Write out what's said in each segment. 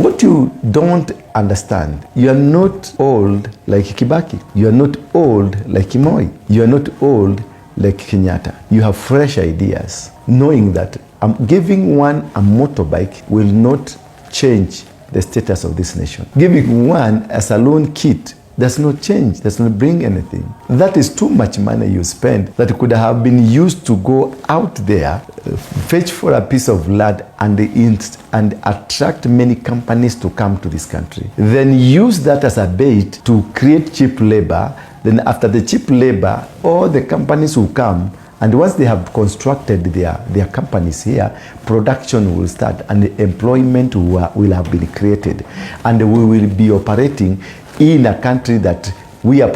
What you don't understand, you are not old like Kibaki. You are not old like Moi. You are not old like Kenyatta. You have fresh ideas, knowing that giving one a motorbike will not change the status of this nation. Giving one a salon kit does not change, does not bring anything. That is too much money you spend that could have been used to go out there, fetch for a piece of land and attract many companies to come to this country. Then use that as a bait to create cheap labor. Then after the cheap labor, all the companies will come, and once they have constructed their companies here, production will start and employment will have been created. And we will be operating in a country that we are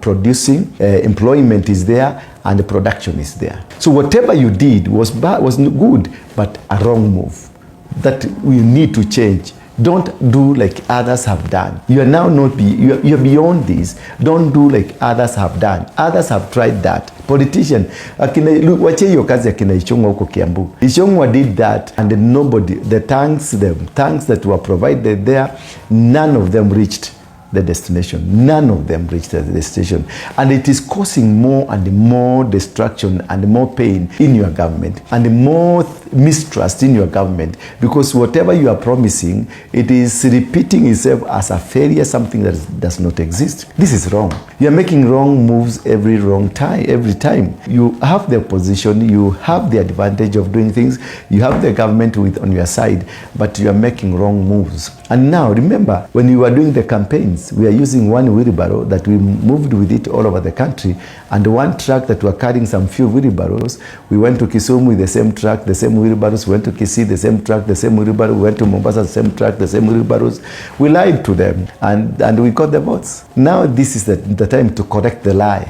producing, employment is there, and the production is there. So whatever you did was good, but a wrong move that we need to change. Don't do like others have done. You are now you're beyond this. Don't do like others have done. Others have tried that. Politician, wache hiyo kazi akina Ichung'wa huko Kiambu. Ichung'wa did that, and nobody, the tanks that were provided there, none of them reached the destination. None of them reached the destination. And it is causing more and more destruction and more pain in your government and more mistrust in your government, because whatever you are promising, it is repeating itself as a failure, something that does not exist. This is wrong. You are making wrong moves every time. You have the opposition, you have the advantage of doing things, you have the government on your side, but you are making wrong moves. And now remember, when you were doing the campaigns, we are using one wheelbarrow that we moved with it all over the country, and one truck that were carrying some few wheelbarrows. We went to Kisumu with the same truck, the same wheelbarrows. We went to Kisii, the same truck, the same wheelbarrow. We went to Mombasa, the same truck, the same wheelbarrows. We lied to them, and we got the votes. Now this is the time to correct the lie.